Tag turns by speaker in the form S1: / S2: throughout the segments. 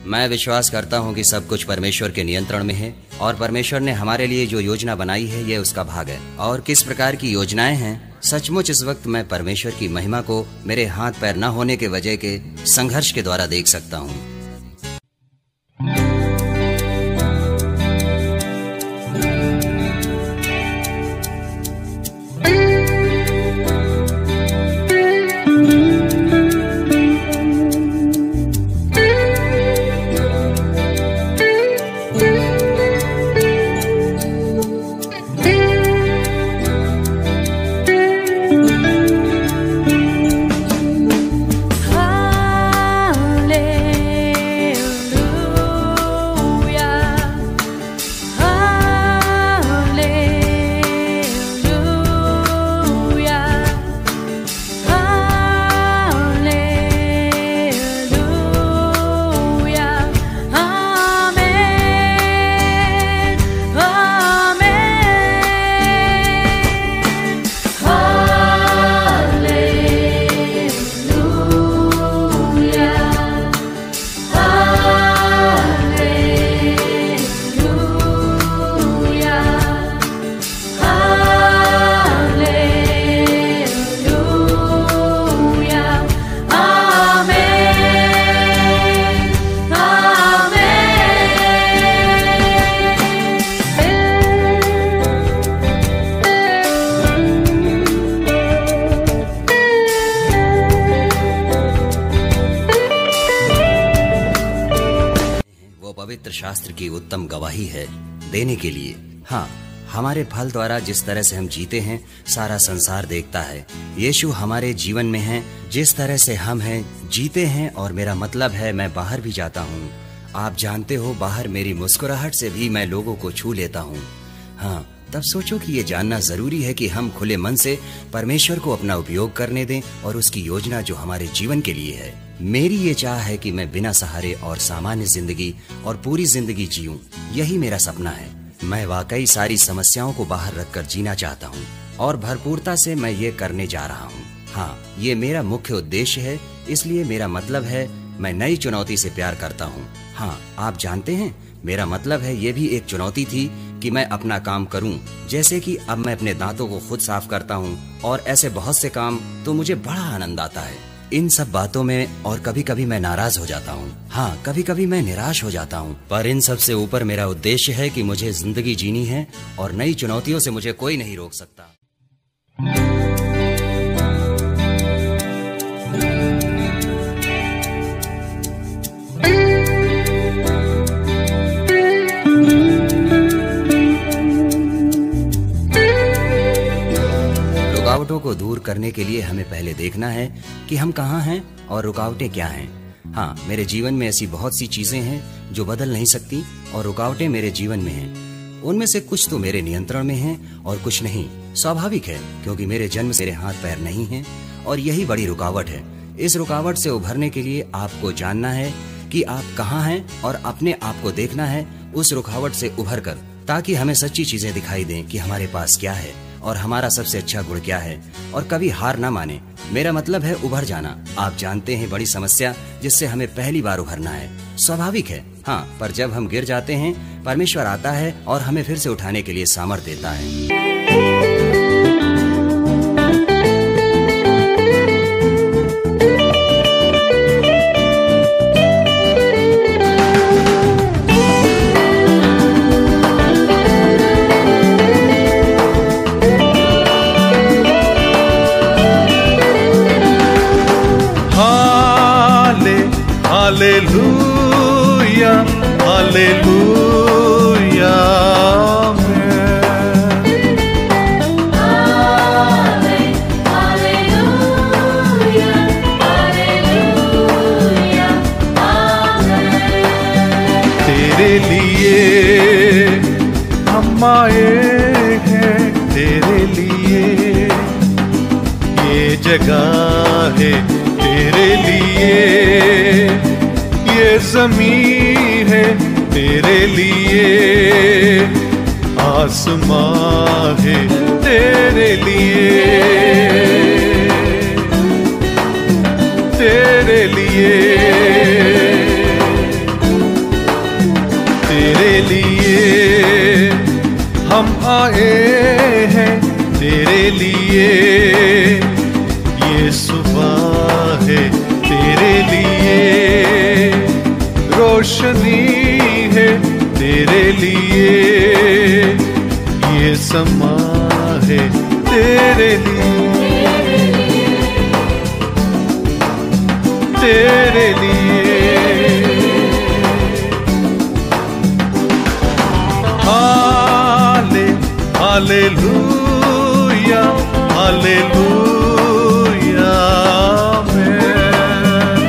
S1: मैं विश्वास करता हूँ कि सब कुछ परमेश्वर के नियंत्रण में है और परमेश्वर ने हमारे लिए जो योजना बनाई है ये उसका भाग है। और किस प्रकार की योजनाएं हैं, सचमुच इस वक्त मैं परमेश्वर की महिमा को मेरे हाथ पैर न होने के वजह के संघर्ष के द्वारा देख सकता हूँ। पवित्र शास्त्र की उत्तम गवाही है देने के लिए। हाँ, हमारे फल द्वारा जिस तरह से हम जीते हैं सारा संसार देखता है। यीशु हमारे जीवन में है, जिस तरह से हम हैं जीते हैं। और मेरा मतलब है मैं बाहर भी जाता हूँ, आप जानते हो, बाहर मेरी मुस्कुराहट से भी मैं लोगों को छू लेता हूँ। हाँ, तब सोचो कि ये जानना जरूरी है कि हम खुले मन से परमेश्वर को अपना उपयोग करने दें और उसकी योजना जो हमारे जीवन के लिए है। मेरी ये चाह है कि मैं बिना सहारे और सामान्य जिंदगी और पूरी जिंदगी जीऊं, यही मेरा सपना है। मैं वाकई सारी समस्याओं को बाहर रखकर जीना चाहता हूँ और भरपूरता से मैं ये करने जा रहा हूँ। हाँ, ये मेरा मुख्य उद्देश्य है, इसलिए मेरा मतलब है मैं नई चुनौती से प्यार करता हूँ। हाँ, आप जानते हैं, मेरा मतलब है ये भी एक चुनौती थी कि मैं अपना काम करूं, जैसे कि अब मैं अपने दांतों को खुद साफ करता हूं और ऐसे बहुत से काम, तो मुझे बड़ा आनंद आता है इन सब बातों में। और कभी कभी मैं नाराज हो जाता हूं, हाँ, कभी कभी मैं निराश हो जाता हूं, पर इन सब से ऊपर मेरा उद्देश्य है कि मुझे जिंदगी जीनी है और नई चुनौतियों से मुझे कोई नहीं रोक सकता। रुकावटों को दूर करने के लिए हमें पहले देखना है कि हम कहाँ हैं और रुकावटें क्या हैं। हाँ, मेरे जीवन में ऐसी बहुत सी चीजें हैं जो बदल नहीं सकती और रुकावटें मेरे जीवन में हैं। उनमें से कुछ तो मेरे नियंत्रण में हैं और कुछ नहीं। स्वाभाविक है, क्योंकि मेरे जन्म से मेरे हाथ पैर नहीं हैं और यही बड़ी रुकावट है। इस रुकावट से उभरने के लिए आपको जानना है कि आप कहाँ हैं और अपने आप को देखना है उस रुकावट से उभर कर, ताकि हमें सच्ची चीजें दिखाई दें कि हमारे पास क्या है और हमारा सबसे अच्छा गुण क्या है। और कभी हार ना माने, मेरा मतलब है उभर जाना। आप जानते हैं, बड़ी समस्या जिससे हमें पहली बार उभरना है। स्वाभाविक है, हाँ, पर जब हम गिर जाते हैं परमेश्वर आता है और हमें फिर से उठाने के लिए सामर्थ्य देता है।
S2: हालेलुया, हालेलुया, हालेलुया, हालेलुया, तेरे लिए हम आए हैं, तेरे लिए ये जगह है, तेरे लिए ये ज़मीन है, तेरे लिए आसमां है, तेरे लिए, तेरे लिए तेरे लिए, ये सुबह है तेरे लिए, रोशनी है तेरे लिए, ये समा है तेरे लिए, तेरे लिए। Hallelujah, hallelujah amen.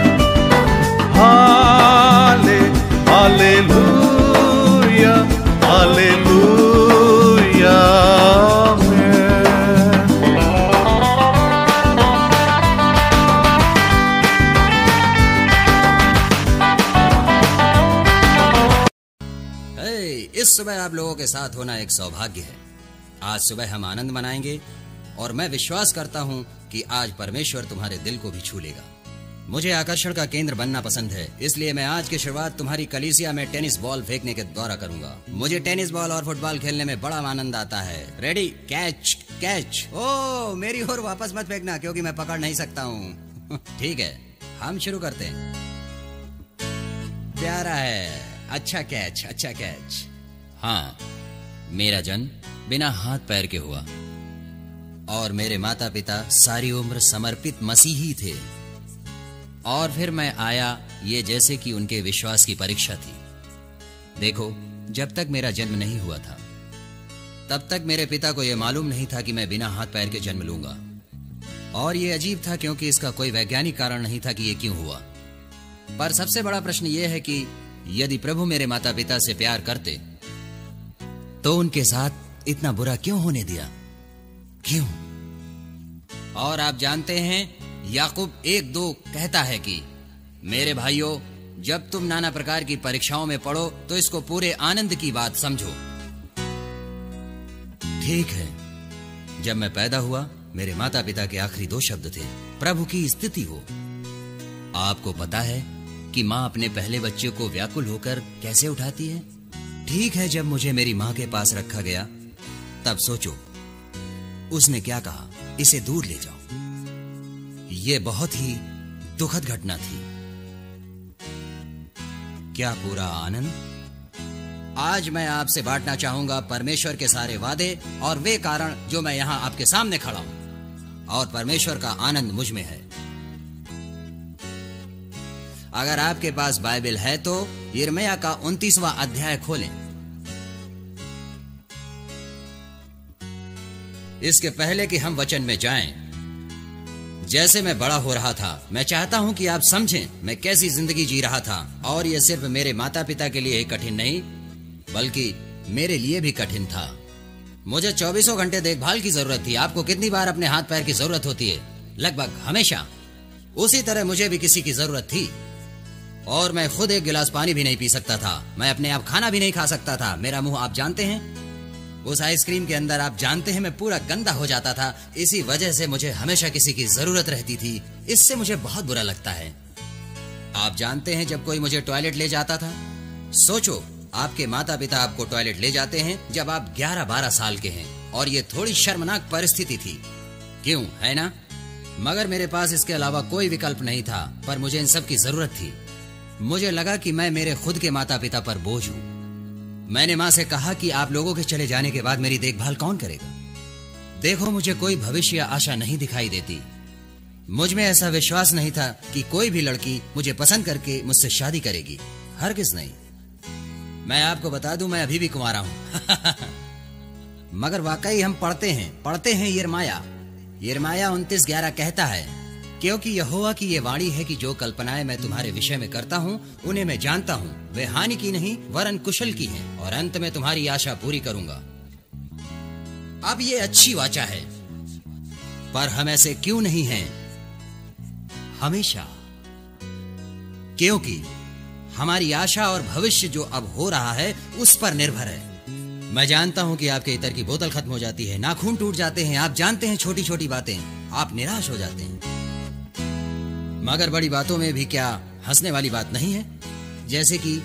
S2: Hallelujah, hallelujah amen.
S1: इस सुबह आप लोगों के साथ होना एक सौभाग्य है। आज सुबह हम आनंद मनाएंगे और मैं विश्वास करता हूं कि आज परमेश्वर तुम्हारे दिल को भी छू लेगा। मुझे आकर्षण का केंद्र बनना पसंद है, इसलिए मैं आज की शुरुआत तुम्हारी कलीसिया में टेनिस बॉल फेंकने के द्वारा करूंगा। मुझे टेनिस बॉल और फुटबॉल खेलने में बड़ा आनंद आता है। Ready, catch catch. ओ, मेरी ओर वापस मत फेंकना क्योंकि मैं पकड़ नहीं सकता हूँ। ठीक है, हम शुरू करते हैं। प्यारा है, अच्छा कैच, अच्छा कैच। हाँ, मेरा जन्म बिना हाथ पैर के हुआ और मेरे माता पिता सारी उम्र समर्पित मसीही थे। और फिर मैं आया, ये जैसे कि उनके विश्वास की परीक्षा थी। देखो, जब तक मेरा जन्म नहीं हुआ था तब तक मेरे पिता को यह मालूम नहीं था कि मैं बिना हाथ पैर के जन्म लूंगा। और ये अजीब था क्योंकि इसका कोई वैज्ञानिक कारण नहीं था कि ये क्यों हुआ। पर सबसे बड़ा प्रश्न यह है कि यदि प्रभु मेरे माता पिता से प्यार करते तो उनके साथ इतना बुरा क्यों होने दिया? क्यों? और आप जानते हैं, याकूब 1:2 कहता है कि मेरे भाइयों, जब तुम नाना प्रकार की परीक्षाओं में पड़ो तो इसको पूरे आनंद की बात समझो। ठीक है, जब मैं पैदा हुआ मेरे माता पिता के आखिरी 2 शब्द थे, प्रभु की स्तुति हो। आपको पता है कि माँ अपने पहले बच्चे को व्याकुल होकर कैसे उठाती है? ठीक है, जब मुझे मेरी माँ के पास रखा गया तब सोचो उसने क्या कहा, इसे दूर ले जाओ। यह बहुत ही दुखद घटना थी। क्या पूरा आनंद? आज मैं आपसे बांटना चाहूंगा परमेश्वर के सारे वादे और वे कारण जो मैं यहां आपके सामने खड़ा हूं, और परमेश्वर का आनंद मुझ में है। अगर आपके पास बाइबल है तो यिर्मयाह का 29वां अध्याय खोलें। इसके पहले कि हम वचन में जाएं, जैसे मैं बड़ा हो रहा था, मैं चाहता हूं कि आप समझें मैं कैसी जिंदगी जी रहा था। और यह सिर्फ मेरे माता पिता के लिए ही कठिन नहीं, बल्कि मेरे लिए भी कठिन था। मुझे 24 घंटे देखभाल की जरूरत थी। आपको कितनी बार अपने हाथ पैर की जरूरत होती है? लगभग हमेशा। उसी तरह मुझे भी किसी की जरूरत थी। और मैं खुद एक गिलास पानी भी नहीं पी सकता था। मैं अपने आप खाना भी नहीं खा सकता था। मेरा मुंह आप जानते हैं, उस आइसक्रीम के अंदर आप जानते हैं मैं पूरा गंदा हो जाता था। इसी वजह से मुझे हमेशा किसी की जरूरत रहती थी। इससे मुझे बहुत बुरा लगता है। आप जानते हैं, जब कोई मुझे टॉयलेट ले जाता था, सोचो आपके माता पिता आपको टॉयलेट ले जाते हैं जब आप 11-12 साल के हैं, और ये थोड़ी शर्मनाक परिस्थिति थी, क्यों, है ना? मगर मेरे पास इसके अलावा कोई विकल्प नहीं था। पर मुझे इन सब की जरूरत थी। मुझे लगा कि मैं मेरे खुद के माता पिता पर बोझ हूं। मैंने माँ से कहा कि आप लोगों के चले जाने के बाद मेरी देखभाल कौन करेगा? देखो, मुझे कोई भविष्य या आशा नहीं दिखाई देती। मुझ में ऐसा विश्वास नहीं था कि कोई भी लड़की मुझे पसंद करके मुझसे शादी करेगी। हरगिज नहीं। मैं आपको बता दूं, मैं अभी भी कुंवारा हूं। मगर वाकई हम पढ़ते हैं यिर्मयाह 29:11 कहता है, क्योंकि यहोवा की ये वाणी है कि जो कल्पनाएं मैं तुम्हारे विषय में करता हूँ उन्हें मैं जानता हूँ, वे हानि की नहीं वरन कुशल की हैं, और अंत में तुम्हारी आशा पूरी करूंगा। अब ये अच्छी वाचा है, पर हम ऐसे क्यों नहीं हैं हमेशा? क्योंकि हमारी आशा और भविष्य जो अब हो रहा है उस पर निर्भर है। मैं जानता हूं कि आपके इत्र की बोतल खत्म हो जाती है, नाखून टूट जाते हैं, आप जानते हैं छोटी छोटी बातें, आप निराश हो जाते हैं। मगर बड़ी बातों में भी क्या हंसने वाली बात नहीं है? जैसे कि